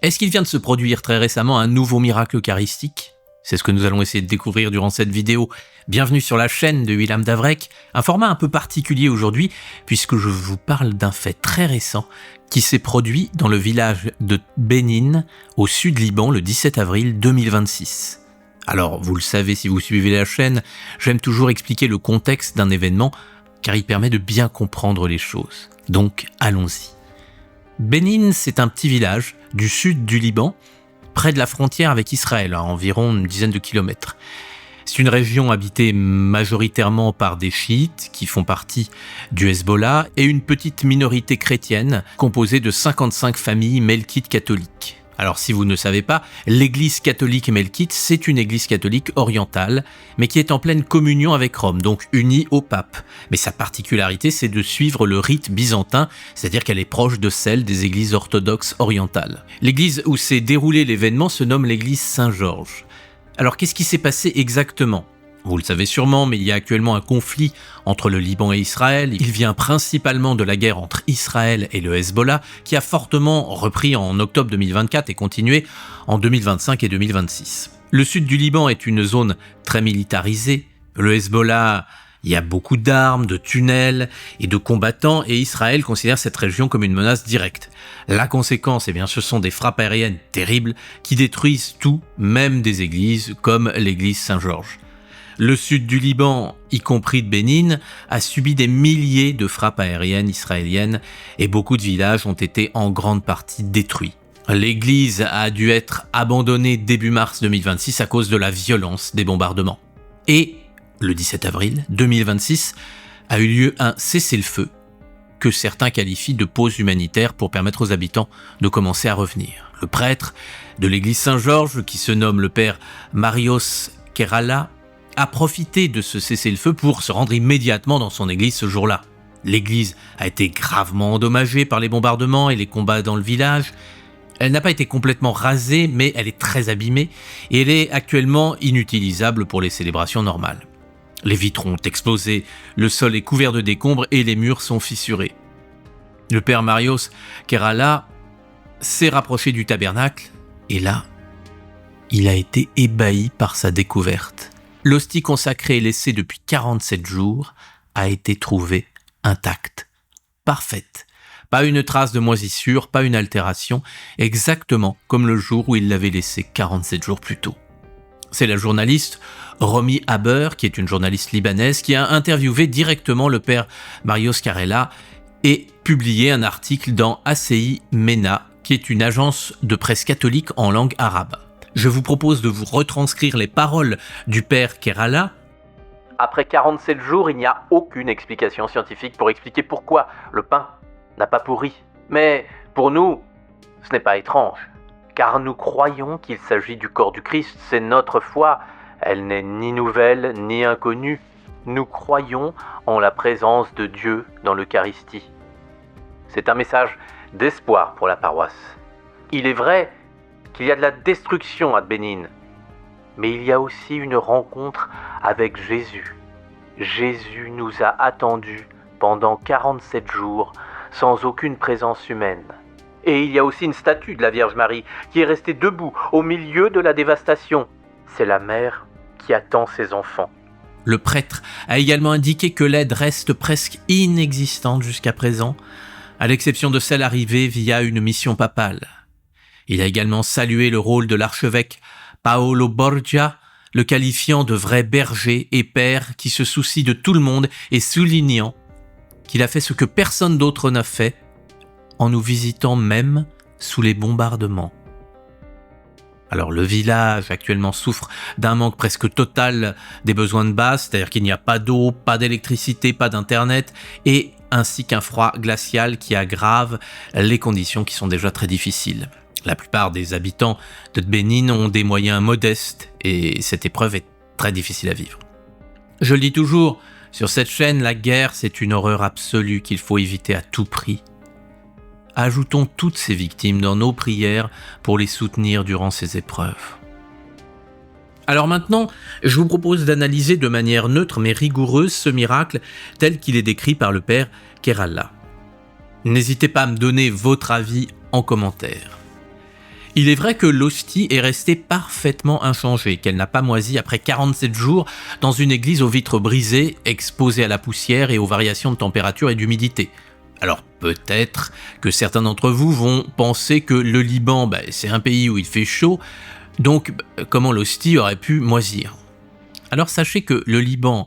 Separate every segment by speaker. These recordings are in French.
Speaker 1: Est-ce qu'il vient de se produire très récemment un nouveau miracle eucharistique ? C'est ce que nous allons essayer de découvrir durant cette vidéo. Bienvenue sur la chaîne de William Davrek, un format un peu particulier aujourd'hui puisque je vous parle d'un fait très récent qui s'est produit dans le village de Bénin, au sud Liban, le 17 avril 2026. Alors, vous le savez si vous suivez la chaîne, j'aime toujours expliquer le contexte d'un événement car il permet de bien comprendre les choses. Donc, allons-y. Bénin, c'est un petit village du sud du Liban, près de la frontière avec Israël, à environ une dizaine de kilomètres. C'est une région habitée majoritairement par des chiites qui font partie du Hezbollah et une petite minorité chrétienne composée de 55 familles melkites catholiques. Alors si vous ne savez pas, l'église catholique melkite, c'est une église catholique orientale, mais qui est en pleine communion avec Rome, donc unie au pape. Mais sa particularité, c'est de suivre le rite byzantin, c'est-à-dire qu'elle est proche de celle des églises orthodoxes orientales. L'église où s'est déroulé l'événement se nomme l'église Saint-Georges. Alors qu'est-ce qui s'est passé exactement ? Vous le savez sûrement, mais il y a actuellement un conflit entre le Liban et Israël. Il vient principalement de la guerre entre Israël et le Hezbollah, qui a fortement repris en octobre 2024 et continué en 2025 et 2026. Le sud du Liban est une zone très militarisée. Le Hezbollah, il y a beaucoup d'armes, de tunnels et de combattants, et Israël considère cette région comme une menace directe. La conséquence, eh bien, ce sont des frappes aériennes terribles qui détruisent tout, même des églises comme l'église Saint-Georges. Le sud du Liban, y compris de Bénin, a subi des milliers de frappes aériennes israéliennes et beaucoup de villages ont été en grande partie détruits. L'église a dû être abandonnée début mars 2026 à cause de la violence des bombardements. Et le 17 avril 2026 a eu lieu un cessez-le-feu que certains qualifient de pause humanitaire pour permettre aux habitants de commencer à revenir. Le prêtre de l'église Saint-Georges, qui se nomme le père Marios Kerala, a profité de ce cessez-le-feu pour se rendre immédiatement dans son église ce jour-là. L'église a été gravement endommagée par les bombardements et les combats dans le village. Elle n'a pas été complètement rasée, mais elle est très abîmée et elle est actuellement inutilisable pour les célébrations normales. Les vitres ont explosé, le sol est couvert de décombres et les murs sont fissurés. Le père Marios Kerala s'est rapproché du tabernacle et là, il a été ébahi par sa découverte. L'hostie consacrée laissée depuis 47 jours a été trouvée intacte, parfaite. Pas une trace de moisissure, pas une altération, exactement comme le jour où il l'avait laissée 47 jours plus tôt. C'est la journaliste Romy Haber, qui est une journaliste libanaise, qui a interviewé directement le père Marios Kerala et publié un article dans ACI MENA, qui est une agence de presse catholique en langue arabe. Je vous propose de vous retranscrire les paroles du père Kerala. Après 47 jours, il n'y a aucune explication scientifique pour expliquer pourquoi le pain n'a pas pourri. Mais pour nous, ce n'est pas étrange, car nous croyons qu'il s'agit du corps du Christ, c'est notre foi. Elle n'est ni nouvelle ni inconnue. Nous croyons en la présence de Dieu dans l'Eucharistie. C'est un message d'espoir pour la paroisse. Il est vrai qu'il y a de la destruction à Bénin, mais il y a aussi une rencontre avec Jésus. Jésus nous a attendus pendant 47 jours sans aucune présence humaine. Et il y a aussi une statue de la Vierge Marie qui est restée debout au milieu de la dévastation. C'est la mère qui attend ses enfants. Le prêtre a également indiqué que l'aide reste presque inexistante jusqu'à présent, à l'exception de celle arrivée via une mission papale. Il a également salué le rôle de l'archevêque Paolo Borgia, le qualifiant de vrai berger et père qui se soucie de tout le monde et soulignant qu'il a fait ce que personne d'autre n'a fait en nous visitant même sous les bombardements. Alors le village actuellement souffre d'un manque presque total des besoins de base, c'est-à-dire qu'il n'y a pas d'eau, pas d'électricité, pas d'internet et ainsi qu'un froid glacial qui aggrave les conditions qui sont déjà très difficiles. La plupart des habitants de Bénin ont des moyens modestes et cette épreuve est très difficile à vivre. Je le dis toujours, sur cette chaîne, la guerre, c'est une horreur absolue qu'il faut éviter à tout prix. Ajoutons toutes ces victimes dans nos prières pour les soutenir durant ces épreuves. Alors maintenant, je vous propose d'analyser de manière neutre mais rigoureuse ce miracle tel qu'il est décrit par le père Kerala. N'hésitez pas à me donner votre avis en commentaire. Il est vrai que l'hostie est restée parfaitement inchangée, qu'elle n'a pas moisi après 47 jours dans une église aux vitres brisées, exposée à la poussière et aux variations de température et d'humidité. Alors peut-être que certains d'entre vous vont penser que le Liban, c'est un pays où il fait chaud, donc comment l'hostie aurait pu moisir? Alors sachez que le Liban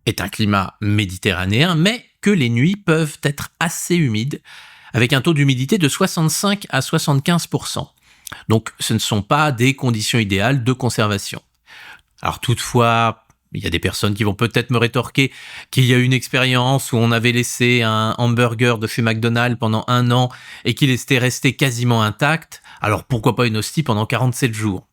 Speaker 1: est un climat méditerranéen, mais que les nuits peuvent être assez humides, avec un taux d'humidité de 65 à 75%. Donc ce ne sont pas des conditions idéales de conservation. Alors toutefois, il y a des personnes qui vont peut-être me rétorquer qu'il y a une expérience où on avait laissé un hamburger de chez McDonald's pendant 1 an et qu'il était resté quasiment intact, alors pourquoi pas une hostie pendant 47 jours?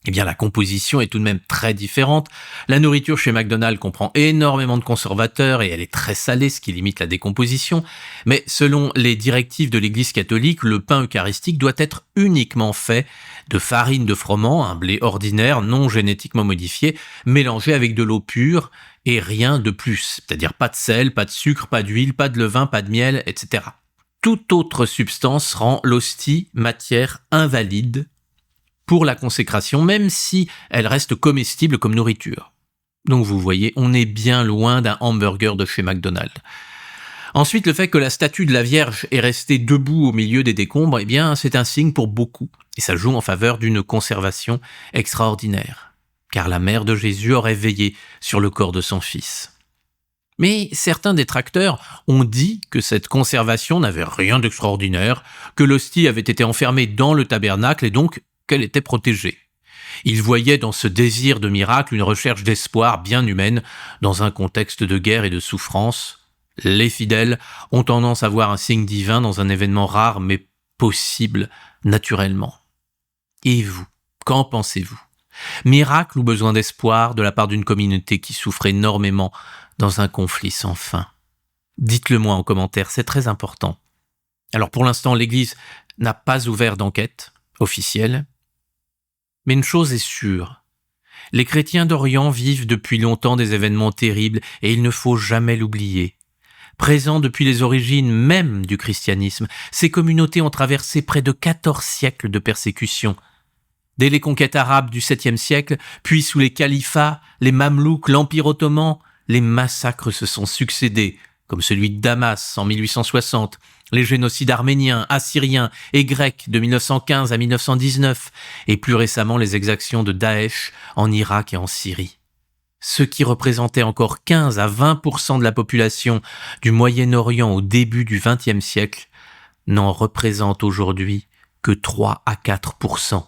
Speaker 1: Eh bien, la composition est tout de même très différente. La nourriture chez McDonald's comprend énormément de conservateurs et elle est très salée, ce qui limite la décomposition. Mais selon les directives de l'Église catholique, le pain eucharistique doit être uniquement fait de farine de froment, un blé ordinaire non génétiquement modifié, mélangé avec de l'eau pure et rien de plus. C'est-à-dire pas de sel, pas de sucre, pas d'huile, pas de levain, pas de miel, etc. Toute autre substance rend l'hostie matière invalide pour la consécration, même si elle reste comestible comme nourriture. Donc vous voyez, on est bien loin d'un hamburger de chez McDonald's. Ensuite, le fait que la statue de la Vierge est restée debout au milieu des décombres, eh bien, c'est un signe pour beaucoup. Et ça joue en faveur d'une conservation extraordinaire. Car la mère de Jésus aurait veillé sur le corps de son fils. Mais certains détracteurs ont dit que cette conservation n'avait rien d'extraordinaire, que l'hostie avait été enfermée dans le tabernacle et donc qu'elle était protégée. Ils voyaient dans ce désir de miracle une recherche d'espoir bien humaine dans un contexte de guerre et de souffrance. Les fidèles ont tendance à voir un signe divin dans un événement rare mais possible naturellement. Et vous, qu'en pensez-vous? Miracle ou besoin d'espoir de la part d'une communauté qui souffre énormément dans un conflit sans fin? Dites-le moi en commentaire, c'est très important. Alors pour l'instant, l'Église n'a pas ouvert d'enquête officielle. Mais une chose est sûre, les chrétiens d'Orient vivent depuis longtemps des événements terribles et il ne faut jamais l'oublier. Présents depuis les origines même du christianisme, ces communautés ont traversé près de 14 siècles de persécutions. Dès les conquêtes arabes du 7e siècle, puis sous les califats, les Mamelouks, l'Empire ottoman, les massacres se sont succédés, comme celui de Damas en 1860, les génocides arméniens, assyriens et grecs de 1915 à 1919, et plus récemment les exactions de Daesh en Irak et en Syrie. Ceux qui représentaient encore 15 à 20% de la population du Moyen-Orient au début du XXe siècle n'en représentent aujourd'hui que 3 à 4%.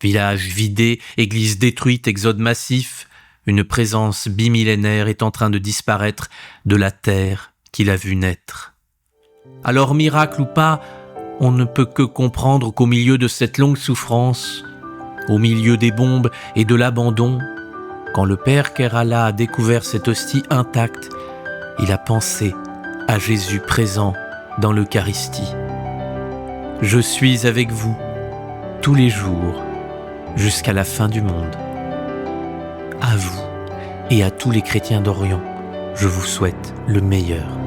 Speaker 1: Villages vidés, églises détruites, exode massif, une présence bimillénaire est en train de disparaître de la terre qu'il a vu naître. Alors miracle ou pas, on ne peut que comprendre qu'au milieu de cette longue souffrance, au milieu des bombes et de l'abandon, quand le Père Kerala a découvert cette hostie intacte, il a pensé à Jésus présent dans l'Eucharistie. Je suis avec vous tous les jours jusqu'à la fin du monde. À vous et à tous les chrétiens d'Orient, je vous souhaite le meilleur.